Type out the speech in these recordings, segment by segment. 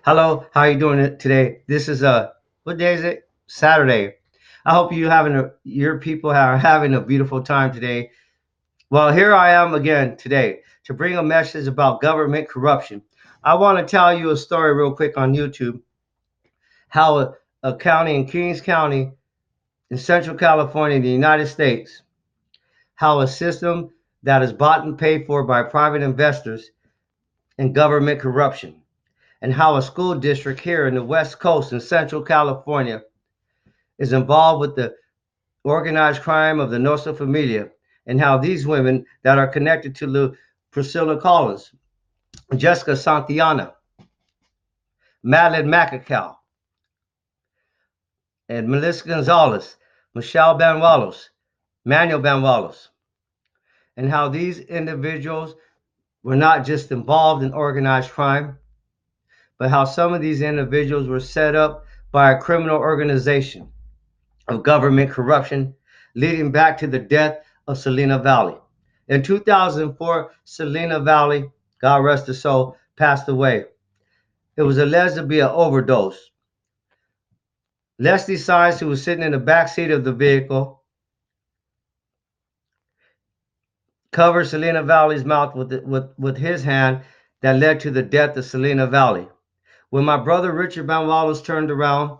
Hello, how are you doing today? This is what day is it? Saturday. I hope your people are having a beautiful time today. Well, here I am again today to bring a message about government corruption. I want to tell you a story real quick on YouTube how a county in Kings County in Central California, in the United States, how a system that is bought and paid for by private investors and government corruption, and how a school district here in the West Coast in Central California is involved with the organized crime of the Nostra Familia, and how these women that are connected to Priscilla Collins, Jessica Santillana, Madeline Macacao, and Melissa Gonzalez, Michelle Banuelos, Manuel Banuelos, and how these individuals were not just involved in organized crime, but how some of these individuals were set up by a criminal organization of government corruption, leading back to the death of Selena Valley. In 2004, Selena Valley, God rest her soul, passed away. It was alleged to be an overdose. Leslie Sines, who was sitting in the back seat of the vehicle, covered Selena Valley's mouth with his hand that led to the death of Selena Valley. When my brother Richard Van Wallace turned around,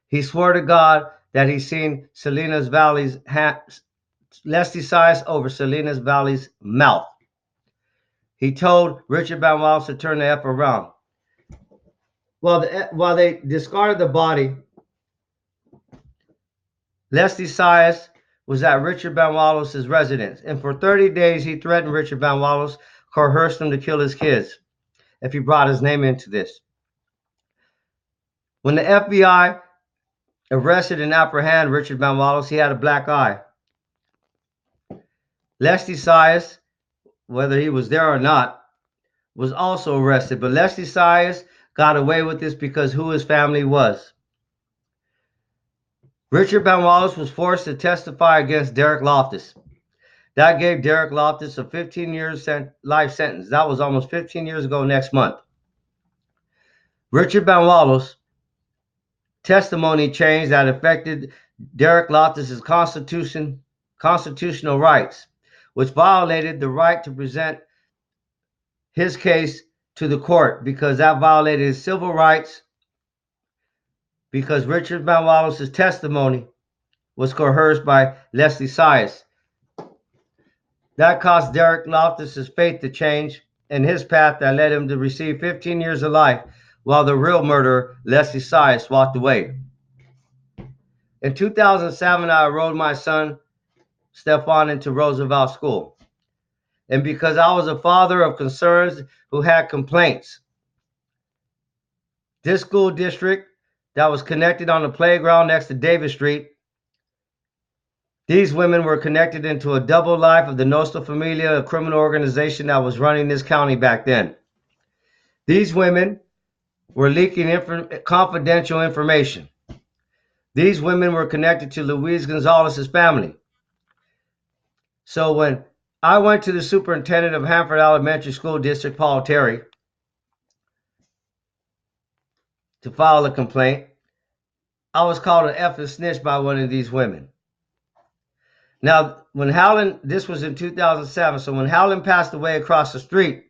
he swore to God that he seen Selena's Valley's hand, Leslie Sines over Selena's Valley's mouth. He told Richard Van Wallace to turn the F around. While they discarded the body, Leslie Sines was at Richard Van Wallace's residence, and for 30 days he threatened Richard Van Wallace, coerced him to kill his kids if he brought his name into this. When the FBI arrested and apprehended Richard Van Wallace, he had a black eye. Leslie Sines, whether he was there or not, was also arrested, but Leslie Sines got away with this because who his family was. Richard Van Wallace was forced to testify against Derek Loftus. That gave Derek Loftus a 15-year life sentence. That was almost 15 years ago next month. Richard Van Wallace testimony changed that affected Derek Loftus's constitutional rights, which violated the right to present his case to the court because that violated his civil rights, because Richard Van Wallace's testimony was coerced by Leslie Sines. That caused Derek Loftus's faith to change and his path that led him to receive 15 years of life, while the real murderer, Leslie Sines, walked away. In 2007, I enrolled my son, Stefan, into Roosevelt School. And because I was a father of concerns who had complaints, this school district that was connected on the playground next to Davis Street, these women were connected into a double life of the Nostra Familia, a criminal organization that was running this county back then. These women were leaking confidential information. These women were connected to Luis Gonzalez's family. So when I went to the superintendent of Hanford Elementary School District, Paul Terry, to file a complaint, I was called an effing snitch by one of these women. Now, when Howland, this was in 2007, so when Howland passed away across the street,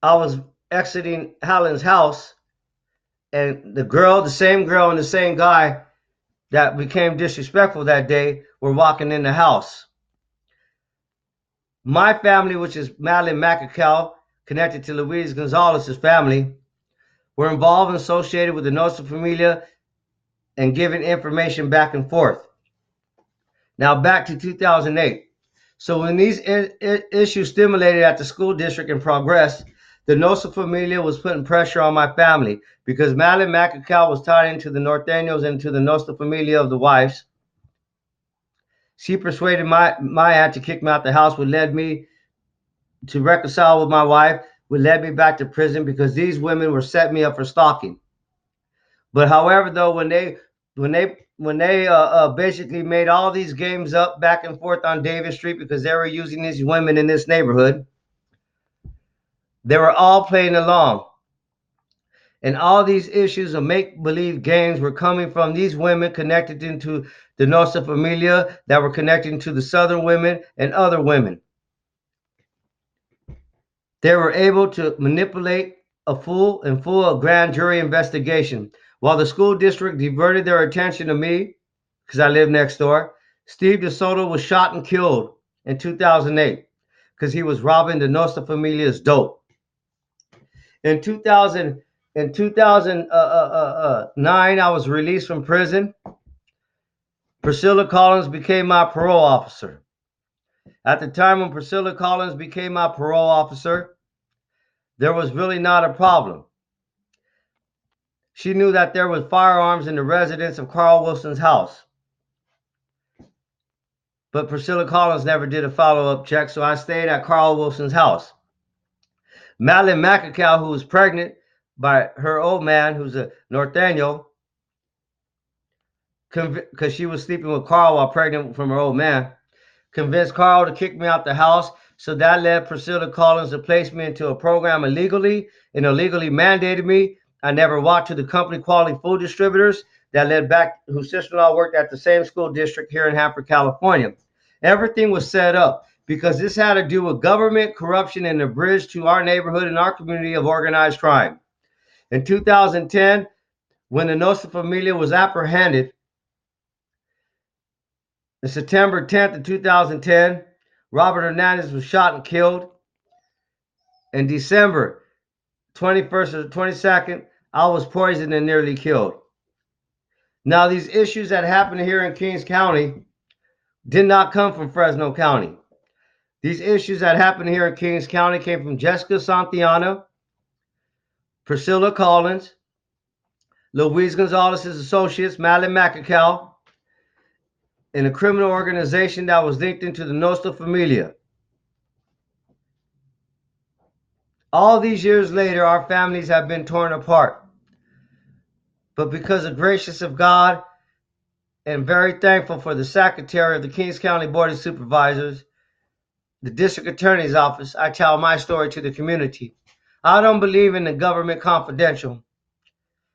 I was exiting Howland's house, and the same girl and the same guy that became disrespectful that day were walking in the house. My family, which is Madeline Macacao, connected to Luis Gonzalez's family, were involved and associated with the Nostra Familia and giving information back and forth. Now back to 2008. So when these issues stimulated at the school district and progressed, the Nostra Familia was putting pressure on my family because Madeline Macacao was tied into the Norteños and to the Nostra Familia of the wives. She persuaded my aunt to kick me out the house, which led me to reconcile with my wife, which led me back to prison because these women were setting me up for stalking. But however, though, when they basically made all these games up back and forth on Davis Street because they were using these women in this neighborhood, They were all playing along. And all these issues of make-believe games were coming from these women connected into the Nostra Familia that were connecting to the Southern women and other women. They were able to manipulate a full grand jury investigation. While the school district diverted their attention to me, because I live next door, Steve DeSoto was shot and killed in 2008 because he was robbing the Nostra Familia's dope. In 2009, I was released from prison. Priscilla Collins became my parole officer. At the time when Priscilla Collins became my parole officer, there was really not a problem. She knew that there was firearms in the residence of Carl Wilson's house. But Priscilla Collins never did a follow-up check, so I stayed at Carl Wilson's house. Madeline McAcow, who was pregnant by her old man, who's a Norteño, because she was sleeping with Carl while pregnant from her old man, convinced Carl to kick me out the house. So that led Priscilla Collins to place me into a program illegally and illegally mandated me. I never walked to the company Quality Food Distributors that led back, whose sister-in-law worked at the same school district here in Hanford, California. Everything was set up because this had to do with government corruption and the bridge to our neighborhood and our community of organized crime. In 2010, when the Nostra Familia was apprehended, on September 10th of 2010, Robert Hernandez was shot and killed. In December 21st or 22nd, I was poisoned and nearly killed. Now, these issues that happened here in Kings County did not come from Fresno County. These issues that happened here in Kings County came from Jessica Santillana, Priscilla Collins, Luis Gonzalez's associates, Madeline McAcow, and a criminal organization that was linked into the Nostra Familia. All these years later, our families have been torn apart. But because of gracious of God and very thankful for the secretary of the Kings County Board of Supervisors, the district attorney's office, I tell my story to the community. I don't believe in the government confidential.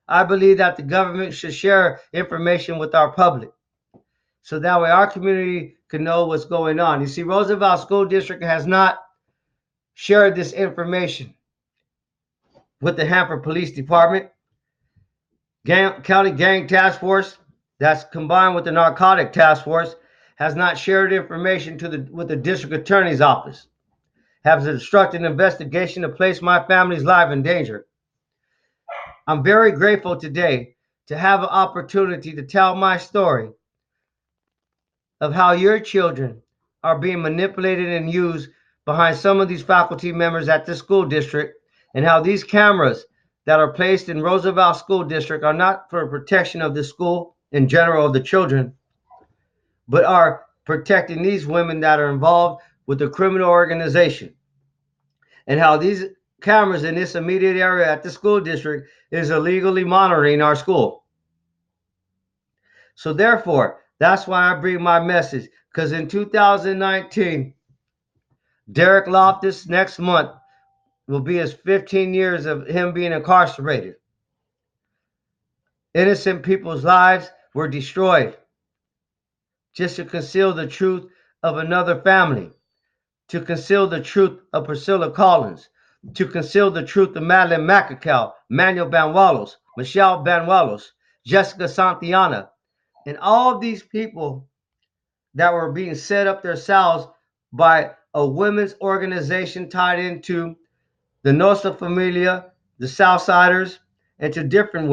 I believe that the government should share information with our public so that way our community can know what's going on. You see, Roosevelt School District has not shared this information with the Hanford Police Department. County Gang Task Force, that's combined with the Narcotic Task Force, has not shared information with the District Attorney's Office, has instructed an investigation to place my family's life in danger. I'm very grateful today to have an opportunity to tell my story of how your children are being manipulated and used behind some of these faculty members at the school district, and how these cameras that are placed in Roosevelt School District are not for protection of the school in general of the children, but are protecting these women that are involved with the criminal organization, and how these cameras in this immediate area at the school district is illegally monitoring our school. So therefore, that's why I bring my message, because in 2019, Derek Loftus next month will be his 15 years of him being incarcerated. Innocent people's lives were destroyed just to conceal the truth of another family, to conceal the truth of Priscilla Collins, to conceal the truth of Madeline McAcow, Manuel Banuelos, Michelle Banuelos, Jessica Santillana, and all of these people that were being set up themselves by a women's organization tied into the Nostra Familia, the Southsiders, and to different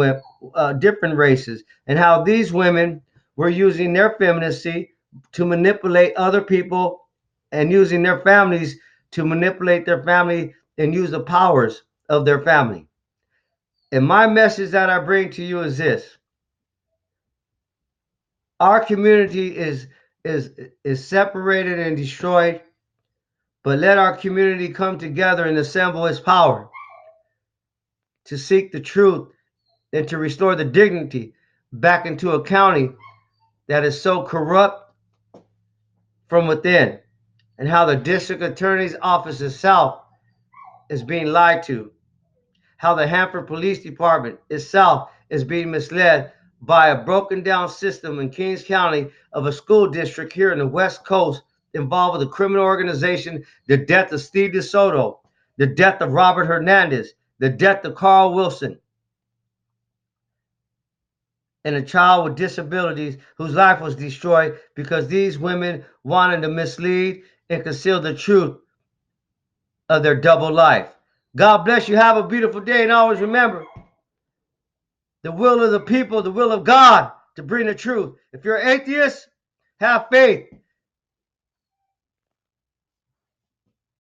races, and how these women were using their femininity to manipulate other people and using their families to manipulate their family and use the powers of their family. And my message that I bring to you is this: our community is separated and destroyed, but let our community come together and assemble its power to seek the truth and to restore the dignity back into a county that is so corrupt from within, and how the district attorney's office itself is being lied to, how the Hanford Police Department itself is being misled by a broken down system in Kings County of a school district here in the West Coast involved with a criminal organization, the death of Steve DeSoto, the death of Robert Hernandez, the death of Carl Wilson, and a child with disabilities whose life was destroyed because these women wanted to mislead and conceal the truth of their double life. God bless you. Have a beautiful day. And always remember the will of the people, the will of God to bring the truth. If you're an atheist, have faith.